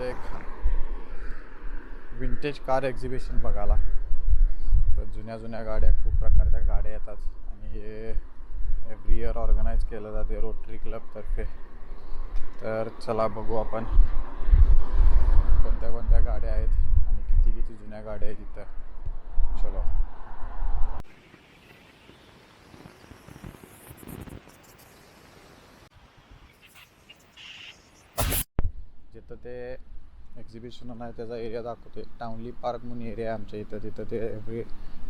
इथे एक vintage car exhibition बघायला. तर जुन्या गाड्या, खूप प्रकारच्या गाड्या येतात आणि हे एव्हरी इयर ऑर्गनाईज केलं जाते रोटरी क्लबतर्फे. तर चला बघू आपण कोणत्या कोणत्या गाड्या आहेत आणि किती किती जुन्या गाड्या आहेत इथं. चलो. जिथं ते एक्झिबिशन आहे त्याचा एरिया दाखवतोय. टाउनली पार्क म्हणून एरिया आहे आमच्या इथं. तिथं ते एव्हरी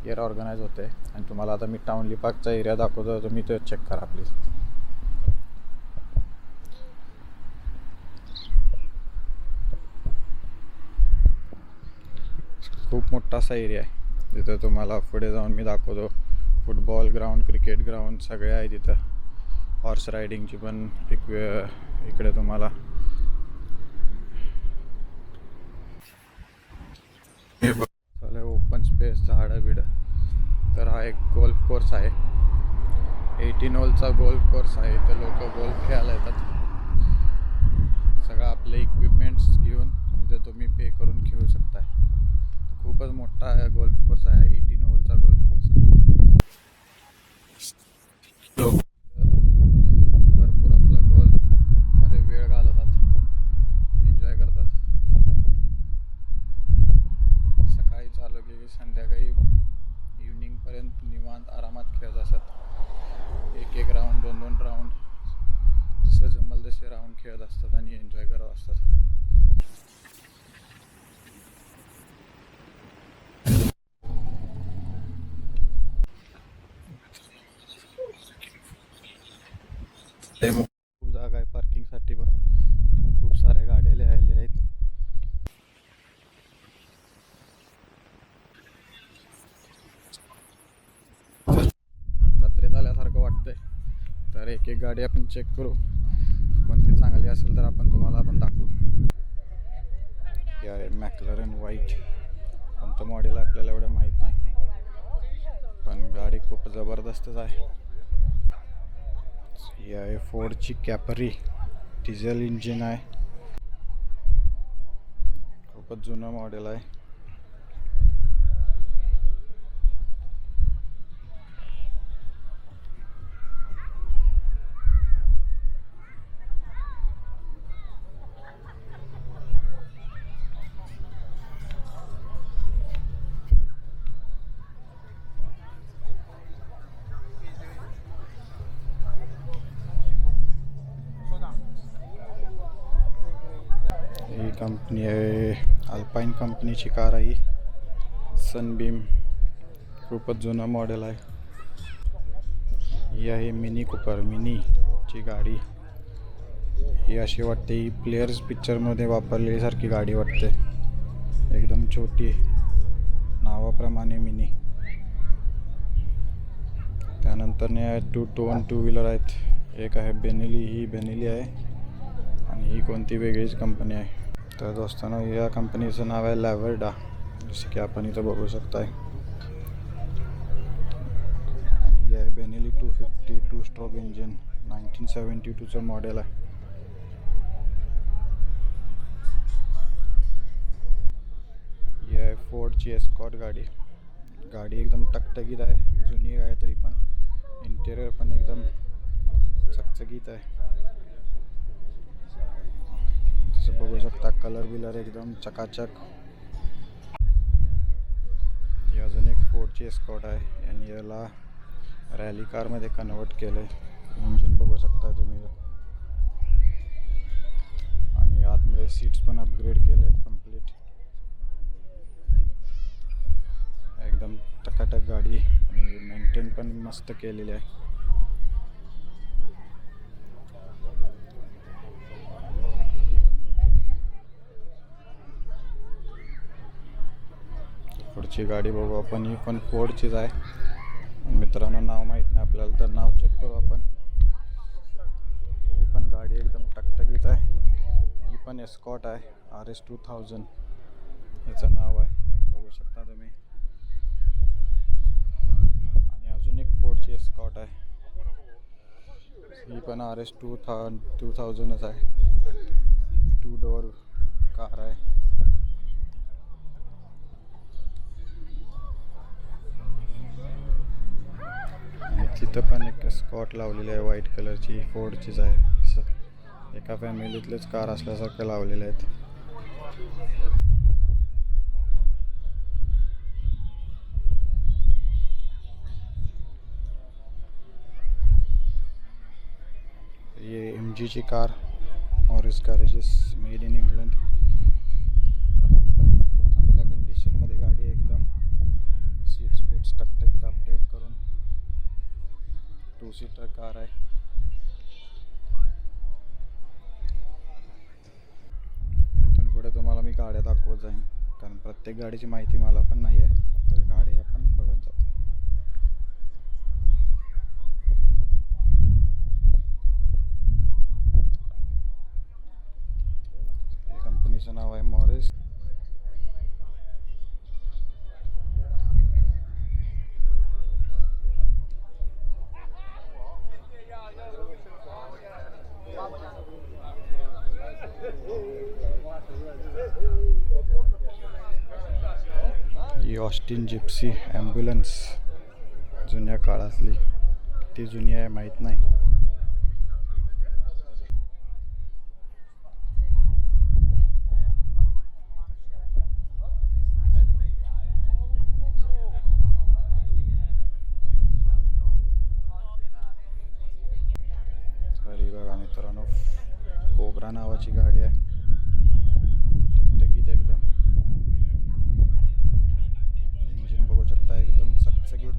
इयर ऑर्गनाईज होते आणि तुम्हाला आता मी टाउनली पार्कचा एरिया दाखवतो. तुम्ही तो चेक करा प्लीज. खूप मोठा असा एरिया आहे. तिथं तुम्हाला पुढे जाऊन मी दाखवतो. फुटबॉल ग्राउंड, क्रिकेट ग्राउंड सगळे आहे तिथं. हॉर्स रायडिंगची पण एक इकडे तुम्हाला चालेल. ओपन स्पेस, झाडं बिडं. तर हा एक गोल्फ कोर्स आहे. 18 होलचा गोल्फ कोर्स आहे. इथं लोक गोल्फ खेळायला येतात. सगळं आपले इक्विपमेंट्स घेऊन इथं तुम्ही पे करून खेळू शकताय. खूपच मोठा गोल्फ कोर्स आहे. 18 होलचा गोल्फ कोर्स आहे. भरपूर आपला गोल्फमध्ये वेळ घालवतात, एन्जॉय करतात. सकाळी चालू की संध्याकाळी इव्हनिंगपर्यंत निवांत आरामात खेळत असतात. एक राऊंड, दोन राऊंड, जसं जमल तसे राऊंड खेळत असतात आणि एन्जॉय करत असतात. खूप जागा आहे पार्किंगसाठी पण. खूप साऱ्या गाड्या लिहायला आहेत. जत्रेत आल्यासारखं वाटतंय. तर एक एक गाडी आपण चेक करू. कोणती चांगली असेल तर आपण तुम्हाला पण दाखवू. या मॅक्लॅरेन व्हाईट. कोणतं मॉडेल आहे आपल्याला एवढं माहीत नाही, पण गाडी खूप जबरदस्तच आहे. ही आहे फोर्डची कॅपरी. डिझेल इंजिन आहे. खूपच जुनं मॉडेल आहे. ही कंपनी आहे, अल्पाईन कंपनीची कार आहे. सनबीम. खूपच जुनं मॉडेल आहे. ही आहे मिनी कूपर. मिनीची गाडी. ही अशी वाटते, ही प्लेयर्स पिक्चरमध्ये वापरलेल्यासारखी गाडी वाटते. एकदम छोटी, नावाप्रमाणे मिनी. त्यानंतर टू व्हीलर आहेत. एक आहे बेनेली. ही बेनेली आहे आणि ही कोणती वेगळीच कंपनी आहे. तर दोस्तांनो, या कंपनीचं नाव आहे लॅव्हर्डा, जसं की आपण इथं बघू शकताय. ही आहे बेनेली 250 2 स्ट्रोक इंजिन. 1972चं मॉडेल आहे. ही आहे फोर्डची एस्कॉर्ट गाडी. गाडी एकदम टकटकीत आहे. जुनी आहे तरी पण. इंटेरियर पण एकदम चकचकीत आहे. जसं बघू शकता, कलर बिलर एकदम चकाचक. ही अजून एक फोर्डची एस्कॉर्ट आहे आणि याला रॅली कारमध्ये कन्वर्ट केलं आहे. इंजिन बघू शकता तुम्ही. आणि आतमध्ये सीट्स पण अपग्रेड केले आहेत कम्प्लीट. एकदम टकाटक गाडी आणि मेंटेन पण मस्त केलेली आहे. पुढची गाडी बघू आपण. ही पण फोर्डचीच आहे. मित्रांनो, नाव माहीत नाही आपल्याला, तर नाव चेक करू आपण. ही पण गाडी एकदम टकटकीत आहे. ही पण एस्कॉट आहे. RS 2000 याचं नाव आहे, बघू शकता तुम्ही. आणि अजून एक फोर्डची एस्कॉट आहे. ही पण RS 2000च आहे. 2 डोअर कार आहे. आणि तिथं पण एक स्कॉट लावलेली आहे व्हाईट कलरची, फोर्डचीच आहे. एका फॅमिलीतलेच कार असल्यासारखं लावलेले आहेत. ये MG ची car, Morris garages, made in England. पण चांगल्या कंडिशनमध्ये गाडी आहे एकदम. सीट स्पीड्स टकटकीत अपडेट करून 2 सीटर कार आहे. इथून पुढे तुम्हाला मी गाड्या दाखवत जाईन, कारण प्रत्येक गाडीची माहिती मला पण नाही आहे. तर गाडी आपण बघत जाऊ. कंपनीचं नाव आहे मॉरिस. ही ऑस्टिन जिप्सी ॲम्ब्युलन्स, जुन्या काळातली. किती जुनी आहे माहीत नाही. बघा मित्रांनो, कोब्रा नावाची गाडी आहे. टकटकीत एकदम. इंजिन बघू शकता, एकदम चकचकीत.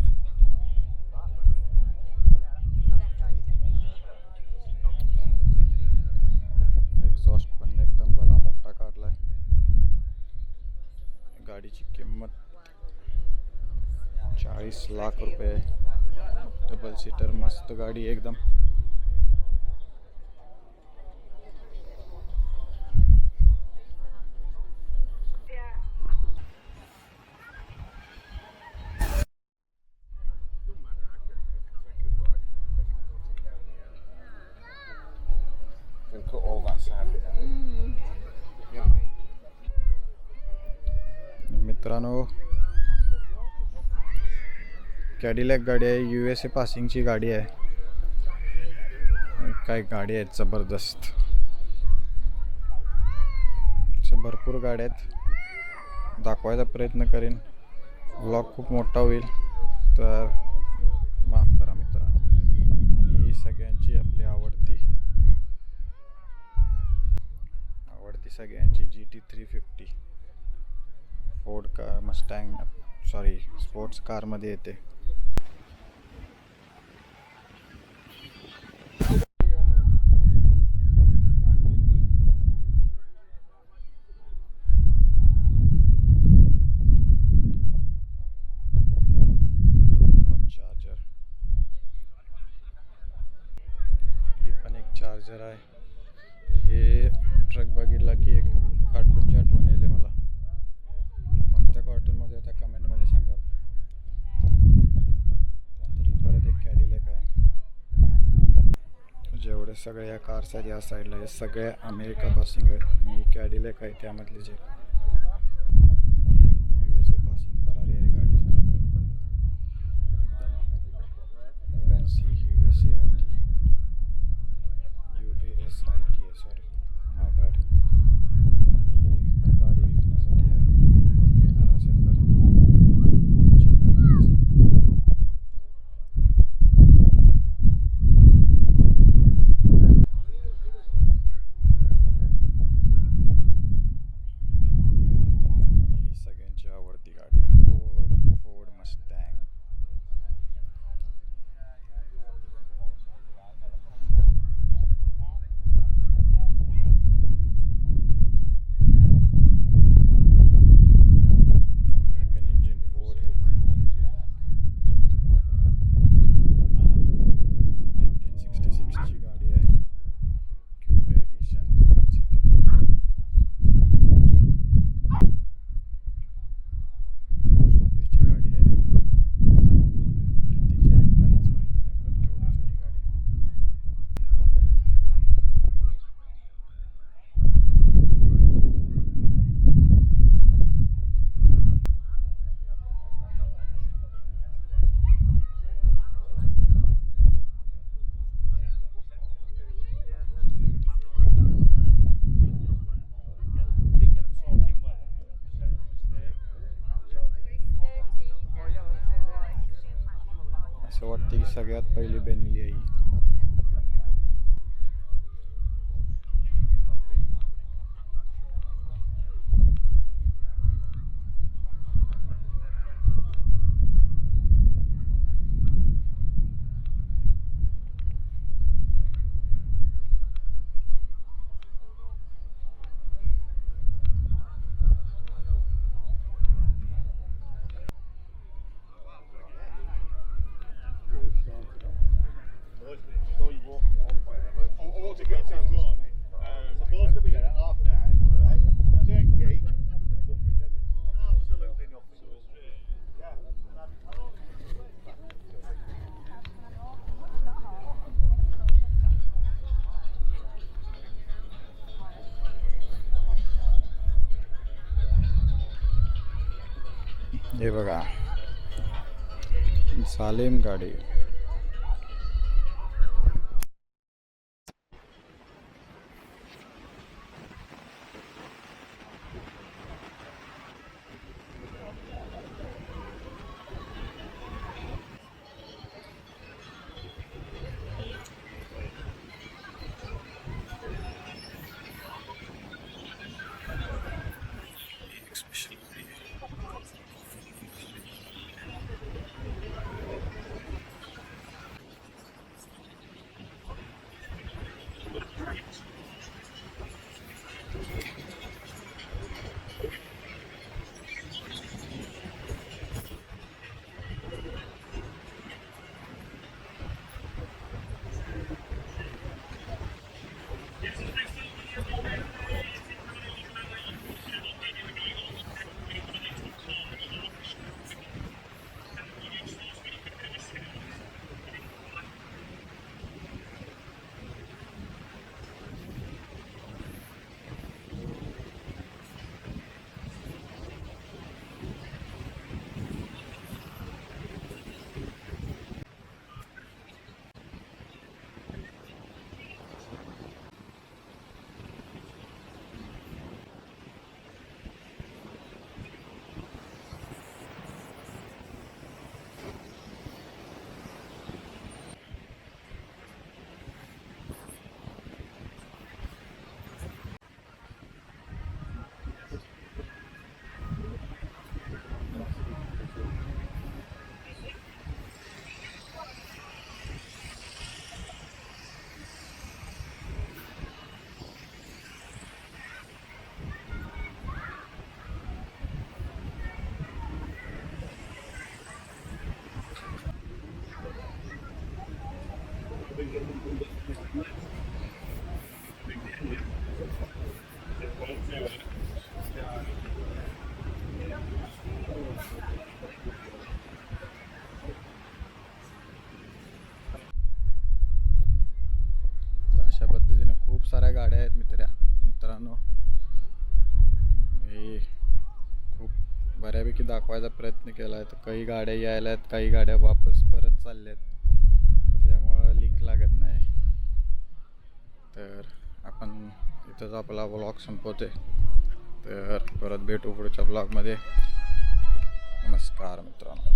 एक्झॉस्ट पण एकदम भला मोठा काढलाय. गाडीची किंमत 40 लाख रुपये. डबल सीटर मस्त गाडी एकदम. मित्रांनो, कॅडिलॅक गाडी आहे. USA पासिंगची गाडी आहे. काय गाडी आहेत जबरदस्त. भरपूर गाड्या आहेत. दाखवायचा प्रयत्न करेन. व्लॉग खूप मोठा होईल, तर माफ करा मित्रांनो. आणि सगळ्यांची आपली आवडती सगळ्यांची GT 350 Ford car, Mustang, sorry sports कारमध्ये येते. चार्जर, ही पण एक चार्जर आहे. हे ट्रक बघितला की एक कार्टूनची आठवण येते मला. कोणत्या कार्टूनमध्ये आता कमेंटमध्ये सांगा. त्यानंतर ही परत एक कॅडिलॅक आहे. जेवढे सगळे या कार्स आहेत या साईडला, हे सगळे अमेरिका पासिंग आहेत. आणि कॅडिलॅक आहे त्यामधले जे. एक USA पासिंग फरारी आहे. गाडीचा नंबर पण एकदम फॅन्सी USA IT आहे, सॉरी माय बॅड. आणि पण गाडी विकण्यासाठी आहे. कोण घेणार असेल तर चेक करा. असं वाटतं की सगळ्यात पहिली बनली आहे ही. हे बघा सालेम गाडी. अशा पद्धतीने खूप साऱ्या गाड्या आहेत मित्रांनो. मी खूप बऱ्यापैकी दाखवायचा प्रयत्न केला आहे. तर काही गाड्या यायला आहेत, काही गाड्या वापस परत चालल्यात, त्यामुळं लिंक लागत नाही. तर आपण इथंच आपला व्लॉग संपवते. तर परत भेटू पुढच्या व्लॉगमध्ये. नमस्कार मित्रांनो.